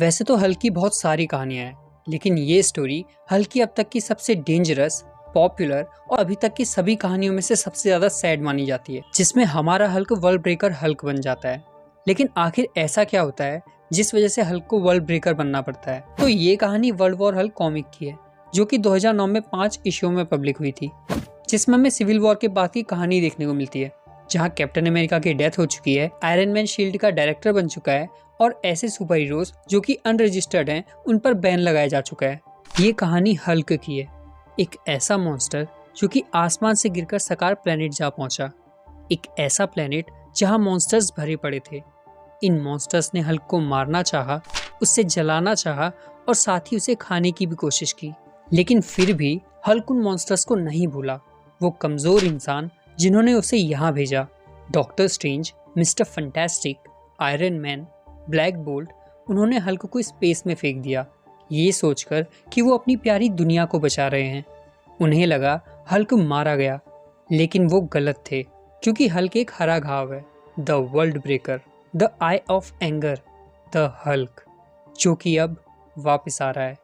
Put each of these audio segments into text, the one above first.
वैसे तो हल्क की बहुत सारी कहानियां हैं, लेकिन ये स्टोरी हल्क की अब तक की सबसे डेंजरस, पॉपुलर और अभी तक की सभी कहानियों में से सबसे ज्यादा सैड मानी जाती है, जिसमें हमारा हल्क वर्ल्ड ब्रेकर हल्क बन जाता है। लेकिन आखिर ऐसा क्या होता है जिस वजह से हल्क को वर्ल्ड ब्रेकर बनना पड़ता है? तो ये कहानी वर्ल्ड वॉर हल्क कॉमिक की है, जो कि 2009 में 5 इश्यूओं में पब्लिक हुई थी, जिसमें हमें सिविल वॉर के बाद की कहानी देखने को मिलती है, जहां कैप्टन अमेरिका की डेथ हो चुकी है, आयरन मैन शील्ड का डायरेक्टर बन चुका है और ऐसे सुपर हीरोज जो कि अनरजिस्टर्ड हैं उन पर बैन लगाया जा चुका है। ये कहानी हल्क की है, एक ऐसा मॉन्स्टर जो कि आसमान से गिरकर सकार प्लेनेट जा पहुंचा, एक ऐसा प्लेनेट जहां मॉन्स्टर्स भरे पड़े थे। इन मॉन्स्टर्स ने हल्क को मारना चाहा, उससे जलाना चाहा और साथ ही उसे खाने की भी कोशिश की, लेकिन फिर भी हल्क उन मॉन्स्टर्स को नहीं भूला। वो कमजोर इंसान जिन्होंने उसे यहाँ भेजा, doctor strange, mister fantastic, iron man, black bolt, उन्होंने हल्क को स्पेस में फेंक दिया, ये सोचकर कि वो अपनी प्यारी दुनिया को बचा रहे हैं। उन्हें लगा हल्क मारा गया, लेकिन वो गलत थे, क्योंकि हल्क एक हरा घाव है, the world breaker, the I of anger, the Hulk, जो कि अब वापस आ रहा है।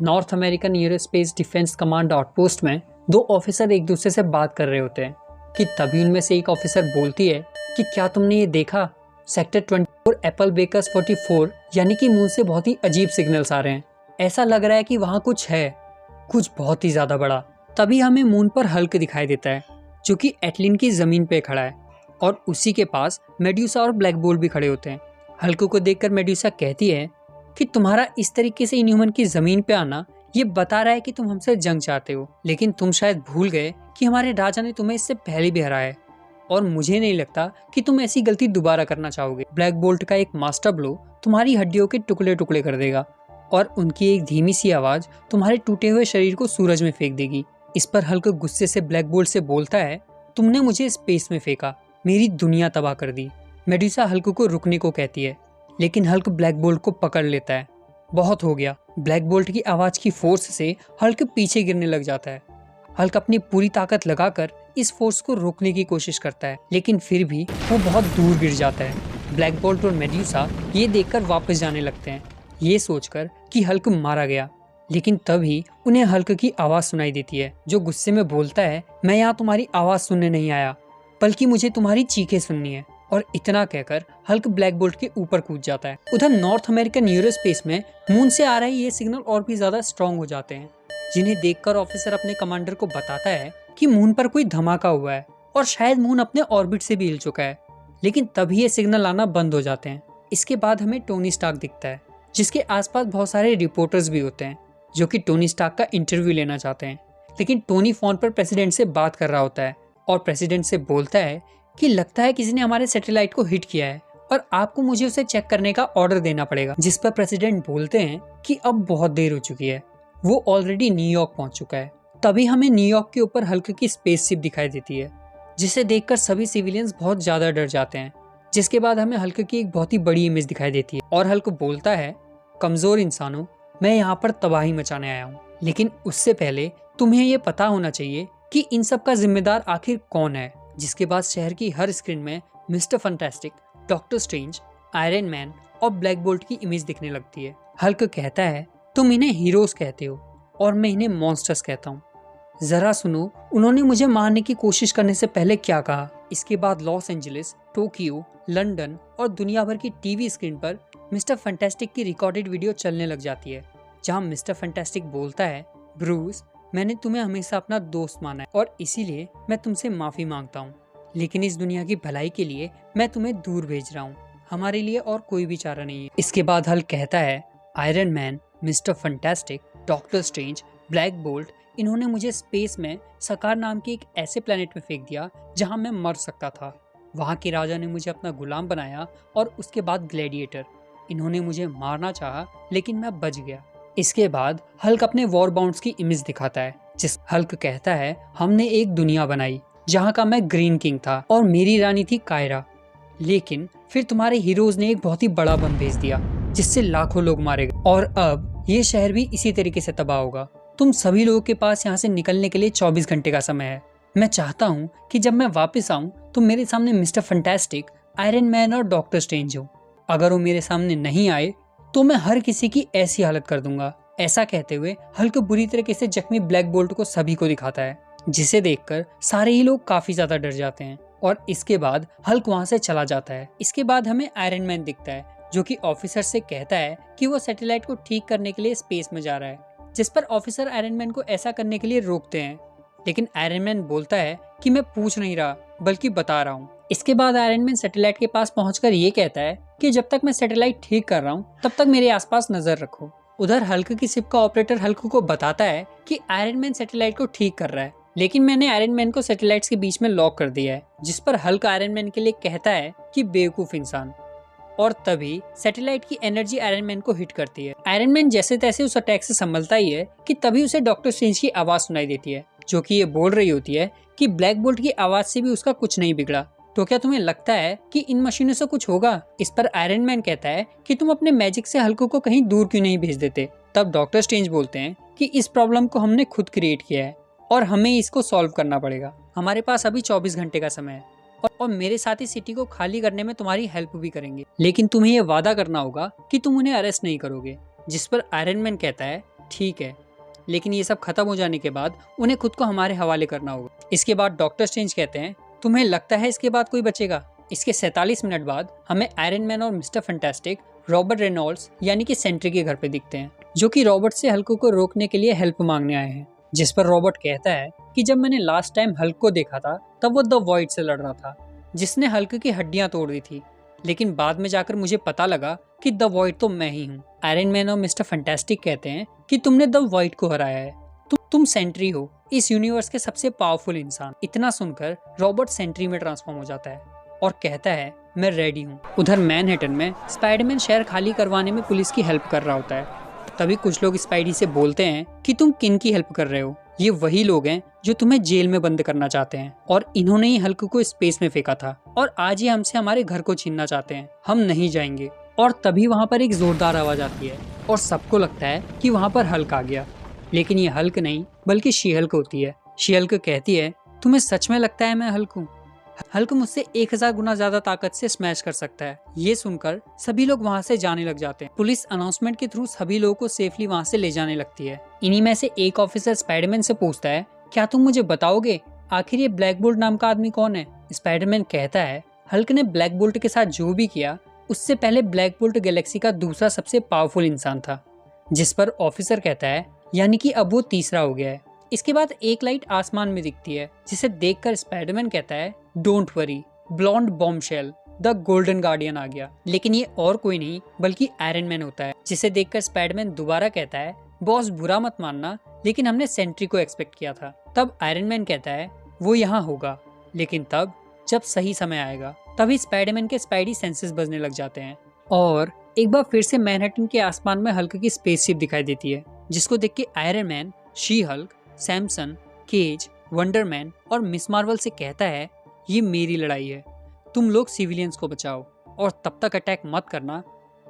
North American aerospace defence command outpost में दो ऑफिसर एक दूसरे से बात कर रहे होते हैं कि तभी उनमें से एक ऑफिसर बोलती है कि क्या तुमने ये देखा, सेक्टर 24 एप्पल बेकर्स 44 यानी कि मून से बहुत ही अजीब सिग्नल्स आ रहे हैं, ऐसा लग रहा है कि वहाँ कुछ है, कुछ बहुत ही ज्यादा बड़ा। तभी हमें मून पर हल्क दिखाई देता है, जो कि एटलिन की जमीन पे खड़ा है और उसी के पास मेड्यूसा और ब्लैक बोल्ट भी खड़े होते हैं। हल्क को देखकर मेड्यूसा कहती है कि तुम्हारा इस तरीके से इनह्यूमन की जमीन पे आना ये बता रहा है कि तुम हमसे जंग चाहते हो, लेकिन तुम शायद भूल गए कि हमारे राजा ने तुम्हें इससे पहले भी हराया है और मुझे नहीं लगता कि तुम ऐसी गलती दोबारा करना चाहोगे। ब्लैक बोल्ट का एक मास्टर ब्लो तुम्हारी हड्डियों के टुकड़े टुकड़े कर देगा और उनकी एक धीमी सी आवाज तुम्हारे टूटे हुए शरीर को सूरज में फेंक देगी। इस पर हल्क गुस्से से ब्लैक बोल्ट से बोलता है, तुमने मुझे स्पेस में फेंका, मेरी दुनिया तबाह कर दी। मेड्यूसा हल्क को रुकने को कहती है, लेकिन हल्क ब्लैक बोल्ट को पकड़ लेता है। बहुत हो गया। ब्लैक बोल्ट की आवाज की फोर्स से हल्क पीछे गिरने लग जाता है। हल्क अपनी पूरी ताकत लगाकर इस फोर्स को रोकने की कोशिश करता है, लेकिन फिर भी वो बहुत दूर गिर जाता है। ब्लैक बोल्ट और मेड्यूसा ये देखकर वापस जाने लगते हैं, ये सोचकर कि हल्क मारा गया, लेकिन तभी उन्हें हल्क की आवाज सुनाई देती है, जो गुस्से में बोलता है, मैं यहाँ तुम्हारी आवाज सुनने नहीं आया, बल्कि मुझे तुम्हारी चीखें सुननी है। और इतना कहकर हल्क ब्लैक बोल्ट के ऊपर कूद जाता है। उधर नॉर्थ अमेरिकन एरोस्पेस में मून से आ रहे ये सिग्नल और भी ज्यादा स्ट्रॉन्ग हो जाते हैं, जिन्हें देखकर ऑफिसर अपने कमांडर को बताता है कि मून पर कोई धमाका हुआ है और शायद मून अपने ऑर्बिट से भी हिल चुका है। लेकिन तभी ये सिग्नल आना बंद हो जाते हैं। इसके बाद हमें टोनी स्टार्क दिखता है, जिसके आसपास बहुत सारे रिपोर्टर्स भी होते हैं, जो कि टोनी स्टार्क का इंटरव्यू लेना चाहते हैं। लेकिन टोनी फोन पर प्रेसिडेंट से बात कर रहा होता है और प्रेसिडेंट से बोलता है कि लगता है किसी ने हमारे सैटेलाइट को हिट किया है और आपको मुझे उसे चेक करने का ऑर्डर देना पड़ेगा। जिस पर प्रेसिडेंट बोलते हैं कि अब बहुत देर हो चुकी है, वो ऑलरेडी न्यूयॉर्क पहुंच चुका है। तभी हमें न्यूयॉर्क के ऊपर हल्क की स्पेसशिप दिखाई देती है, जिसे देखकर सभी सिविलियंस बहुत ज्यादा डर जाते हैं। जिसके बाद हमें हल्क की एक बहुत ही बड़ी इमेज दिखाई देती है और हल्क बोलता है, कमजोर इंसानों, मैं यहाँ पर तबाही मचाने आया हूँ, लेकिन उससे पहले तुम्हें ये पता होना चाहिए कि इन सब का जिम्मेदार आखिर कौन है। जिसके बाद शहर की हर स्क्रीन में mister fantastic, doctor strange, iron man और ब्लैक बोल्ट की इमेज दिखने लगती है। हल्क कहता है, तुम इन्हें हीरोज कहते हो और मैं इन्हें मॉन्स्टर्स कहता हूँ। जरा सुनो, उन्होंने मुझे मारने की कोशिश करने से पहले क्या कहा। इसके बाद लॉस एंजलिस, टोक्यो, लंदन और दुनिया भर की टीवी स्क्रीन पर मिस्टर फंटास्टिक की रिकॉर्डेड वीडियो चलने लग जाती है, जहाँ मिस्टर फंटास्टिक बोलता है, ब्रूस, मैंने तुम्हें हमेशा अपना दोस्त माना है और इसीलिए मैं तुमसे माफी मांगता हूँ, लेकिन इस दुनिया की भलाई के लिए मैं तुम्हें दूर भेज रहा हूँ, हमारे लिए और कोई भी चारा नहीं है। इसके बाद हल्क कहता है, iron man, mister fantastic, doctor strange, black bolt, इन्होंने मुझे स्पेस में सकार नाम के एक ऐसे प्लेनेट में फेंक दिया जहाँ मैं मर सकता था। वहाँ के राजा ने मुझे अपना गुलाम बनाया और उसके बाद ग्लैडिएटर, इन्होंने मुझे मारना चाहा लेकिन मैं बच गया। इसके बाद हल्क अपने वॉर बाउंड्स की इमेज दिखाता है, जिस हल्क कहता है, हमने एक दुनिया बनाई जहाँ का मैं ग्रीन किंग था और मेरी रानी थी कायरा, लेकिन फिर तुम्हारे हीरोज ने एक बहुत ही बड़ा बम भेज दिया जिससे लाखों लोग मारे गए और अब ये शहर भी इसी तरीके से तबाह होगा। तुम सभी लोगों के पास यहाँ से निकलने के लिए 24 घंटे का समय है। मैं चाहता हूँ कि जब मैं वापस आऊँ तो मेरे सामने मिस्टर फंटास्टिक, आयरन मैन और डॉक्टर स्ट्रेंज हो। अगर वो मेरे सामने नहीं आए तो मैं हर किसी की ऐसी हालत कर दूंगा। ऐसा कहते हुए हल्क बुरी तरीके से जख्मी ब्लैक बोल्ट को सभी को दिखाता है, जिसे देखकर सारे ही लोग काफी ज्यादा डर जाते हैं और इसके बाद हल्क वहां से चला जाता है। इसके बाद हमें आयरन मैन दिखता है, जो कि ऑफिसर से कहता है कि वो सैटेलाइट को ठीक करने के लिए स्पेस में जा रहा है, जिस पर ऑफिसर आयरन मैन को ऐसा करने के लिए रोकते हैं। लेकिन आयरन मैन बोलता है कि मैं पूछ नहीं रहा बल्कि बता रहा हूँ। इसके बाद आयरन मैन सैटेलाइट के पास पहुंचकर ये कहता है कि जब तक मैं सैटेलाइट ठीक कर रहा हूँ तब तक मेरे आसपास नजर रखो। उधर हल्क की शिप का ऑपरेटर हल्क को बताता है कि आयरन मैन सैटेलाइट को ठीक कर रहा है, लेकिन मैंने आयरन मैन को सैटेलाइट्स के बीच में लॉक कर दिया है, जिस पर हल्क आयरन मैन के लिए कहता है कि बेवकूफ इंसान। और तभी सैटेलाइट की एनर्जी आयरन मैन को हिट करती है। आयरन मैन जैसे तैसे उस अटैक से संभलता ही है कि तभी उसे डॉक्टर स्ट्रेंज की आवाज सुनाई देती है, जो कि ये बोल रही होती है कि ब्लैक बोल्ट की आवाज से भी उसका कुछ नहीं बिगड़ा, तो क्या तुम्हें लगता है कि इन मशीनों से कुछ होगा? इस पर आयरन मैन कहता है कि तुम अपने मैजिक से हल्क को कहीं दूर क्यों नहीं भेज देते। तब डॉक्टर स्ट्रेंज बोलते हैं कि इस प्रॉब्लम को हमने खुद क्रिएट किया है और हमें इसको सॉल्व करना पड़ेगा। हमारे पास अभी 24 घंटे का समय है और मेरे साथ ही सिटी को खाली करने में तुम्हारी हेल्प भी करेंगे, लेकिन तुम्हें ये वादा करना होगा कि तुम उन्हें अरेस्ट नहीं करोगे। जिस पर आयरन मैन कहता है ठीक है, लेकिन ये सब खत्म हो जाने के बाद उन्हें खुद को हमारे हवाले करना होगा। इसके बाद डॉक्टर स्ट्रेंज कहते हैं तुम्हें लगता है इसके बाद कोई बचेगा? इसके 47 मिनट बाद हमें आयरन मैन और मिस्टर फैंटास्टिक रॉबर्ट रेनॉल्ड्स यानी कि सेंट्री के घर पे दिखते हैं, जो कि रॉबर्ट से हल्क को रोकने के लिए हेल्प मांगने आए हैं। जिस पर रॉबर्ट कहता है कि जब मैंने लास्ट टाइम हल्क को देखा था तब वो द वॉइड से लड़ रहा था, जिसने हल्क की हड्डियां तोड़ दी थी, लेकिन बाद में जाकर मुझे पता लगा कि द वॉइड तो मैं ही हूँ। आयरन मैन और मिस्टर फैंटास्टिक कहते हैं कि तुमने द वॉइड को हराया है, तुम सेंट्री हो, इस यूनिवर्स के सबसे पावरफुल इंसान। इतना सुनकर रॉबर्ट सेंट्री में ट्रांसफॉर्म हो जाता है और कहता है मैं रेडी हूँ। उधर मैनहट्टन में स्पाइडरमैन शहर खाली करवाने में पुलिस की हेल्प कर रहा होता है। तभी कुछ लोग स्पाइडी से बोलते हैं कि तुम किन की हेल्प कर रहे हो? ये वही लोग हैं जो तुम्हें जेल में बंद करना चाहते हैं और इन्होंने ही हल्क को स्पेस में फेंका था और आज ही हमसे हमारे घर को छीनना चाहते हैं। हम नहीं जाएंगे। और तभी वहाँ पर एक जोरदार आवाज आती है और सबको लगता है कि वहाँ पर हल्क आ गया, लेकिन ये हल्क नहीं बल्कि शी हल्क होती है। शी हल्क कहती है तुम्हें सच में लगता है मैं हल्क हूँ? हल्क मुझसे 1000 गुना ज्यादा ताकत से स्मैश कर सकता है। ये सुनकर सभी लोग वहाँ से जाने लग जाते हैं। पुलिस अनाउंसमेंट के थ्रू सभी लोगों को सेफली वहाँ से ले जाने लगती है। इन्हीं में से एक ऑफिसर स्पाइडरमैन से पूछता है क्या तुम मुझे बताओगे आखिर ये ब्लैक बोल्ट नाम का आदमी कौन है? स्पाइडरमैन कहता है हल्क ने ब्लैक बोल्ट के साथ जो भी किया उससे पहले ब्लैक बोल्ट गैलेक्सी का दूसरा सबसे पावरफुल इंसान था। जिस पर ऑफिसर कहता है यानी कि अब वो तीसरा हो गया है। इसके बाद एक लाइट आसमान में दिखती है, जिसे देखकर स्पाइडरमैन कहता है don't worry blonde bombshell the golden guardian आ गया। लेकिन ये और कोई नहीं बल्कि आयरन मैन होता है, जिसे देखकर स्पाइडरमैन दोबारा कहता है बॉस बुरा मत मानना, लेकिन हमने सेंट्री को एक्सपेक्ट किया था। तब आयरन मैन कहता है वो यहाँ होगा, लेकिन तब जब सही समय आएगा। तभी स्पाइडरमैन के स्पाइडी सेंसेस बजने लग जाते हैं और एक बार फिर से मैनहट्टन के आसमान में हल्क की स्पेसशिप दिखाई देती है, जिसको देख के Iron Man, She Hulk, Samson, Cage, Wonder Man और मिस मार्वल से कहता है ये मेरी लड़ाई है, तुम लोग सिविलियंस को बचाओ और तब तक अटैक मत करना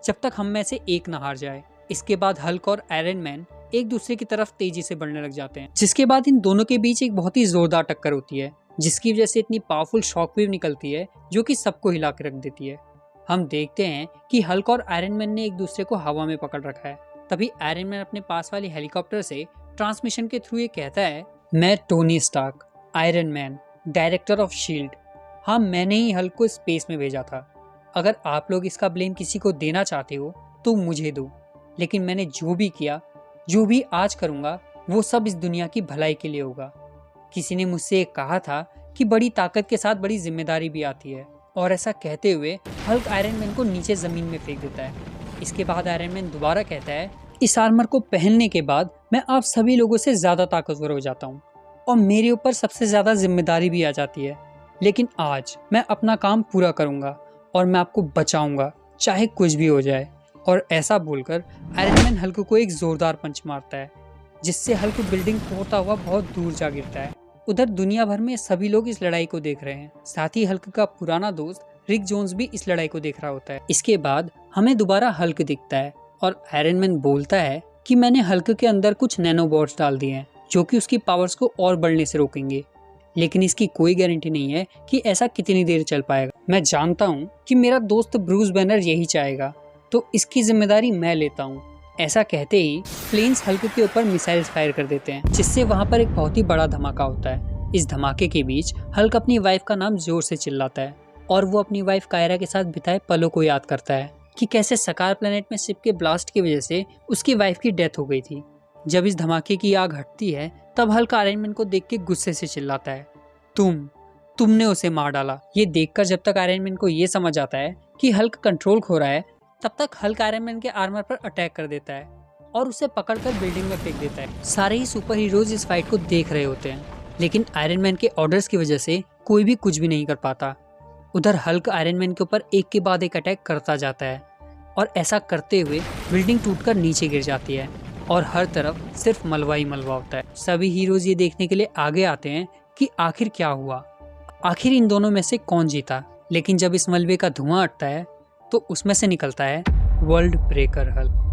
जब तक हम में से एक न हार जाए। इसके बाद हल्क और आयरन मैन एक दूसरे की तरफ तेजी से बढ़ने लग जाते हैं, जिसके बाद इन दोनों के बीच एक बहुत ही जोरदार टक्कर होती है, जिसकी वजह से इतनी पावरफुल शॉकवेव निकलती है जो कि सबको हिला के रख देती है। हम देखते हैं कि हल्क और आयरन मैन ने एक दूसरे को हवा में पकड़ रखा है। तभी आयरन मैन अपने पास वाले हेलीकॉप्टर से ट्रांसमिशन के थ्रू ये कहता है मैं Tony Stark, Iron Man, director of SHIELD. हाँ, मैंने ही हल्क को स्पेस में भेजा था। अगर आप लोग इसका ब्लेम किसी को देना चाहते हो तो मुझे दो, लेकिन मैंने जो भी किया, जो भी आज करूँगा, वो सब इस दुनिया की भलाई के लिए होगा। किसी ने मुझसे कहा था कि बड़ी ताकत के साथ बड़ी जिम्मेदारी भी आती है, और ऐसा कहते हुए हल्क आयरन मैन को नीचे ज़मीन में फेंक देता है। इसके बाद आयरन मैन दोबारा कहता है इस आर्मर को पहनने के बाद मैं आप सभी लोगों से ज़्यादा ताकतवर हो जाता हूँ और मेरे ऊपर सबसे ज़्यादा जिम्मेदारी भी आ जाती है, लेकिन आज मैं अपना काम पूरा करूँगा और मैं आपको बचाऊँगा चाहे कुछ भी हो जाए। और ऐसा बोलकर आयरन मैन हल्क को एक ज़ोरदार पंच मारता है, जिससे हल्क बिल्डिंग तोड़ता हुआ बहुत दूर जा गिरता है। उधर दुनिया भर में सभी लोग इस लड़ाई को देख रहे हैं। साथ ही हल्क का पुराना दोस्त रिक जोन्स भी इस लड़ाई को देख रहा होता है। इसके बाद हमें दोबारा हल्क दिखता है और आयरन मैन बोलता है कि मैंने हल्क के अंदर कुछ नैनोबॉट्स डाल दिए हैं जो कि उसकी पावर्स को और बढ़ने से रोकेंगे। लेकिन इसकी कोई गारंटी नहीं है कि ऐसा कितनी देर चल पाएगा। मैं जानता हूँ कि मेरा दोस्त ब्रूस बैनर यही चाहेगा, तो इसकी जिम्मेदारी मैं लेता हूँ। ऐसा कहते ही प्लेन्स हल्क के ऊपर मिसाइल्स फायर कर देते हैं, जिससे वहाँ पर एक बहुत ही बड़ा धमाका होता है। इस धमाके के बीच हल्क अपनी वाइफ का नाम जोर से चिल्लाता है और वो अपनी वाइफ कायरा के साथ बिताए पलों को याद करता है कि कैसे सकार प्लेनेट में शिप के ब्लास्ट की वजह से उसकी वाइफ की डेथ हो गई थी। जब इस धमाके की आग हटती है तब हल्क आयरन मैन को देख के गुस्से से चिल्लाता है, तुमने उसे मार डाला। ये देखकर जब तक आयरन मैन को ये समझ आता है कि हल्क कंट्रोल खो रहा है, तब तक हल्क आयरन मैन के आर्मर पर अटैक कर देता है और उसे पकड़कर बिल्डिंग में फेंक देता है। सारे ही सुपर हीरोज इस फाइट को देख रहे होते हैं, लेकिन आयरन मैन के ऑर्डर्स की वजह से कोई भी कुछ भी नहीं कर पाता। उधर हल्क आयरन मैन के ऊपर एक के बाद एक अटैक करता जाता है और ऐसा करते हुए बिल्डिंग टूटकर नीचे गिर जाती है और हर तरफ सिर्फ मलबा ही मलबा होता है। सभी हीरोज ये देखने के लिए आगे आते हैं कि आखिर क्या हुआ, आखिर इन दोनों में से कौन जीता। लेकिन जब इस मलबे का धुआं हटता है तो उसमें से निकलता है वर्ल्ड ब्रेकर हल्क।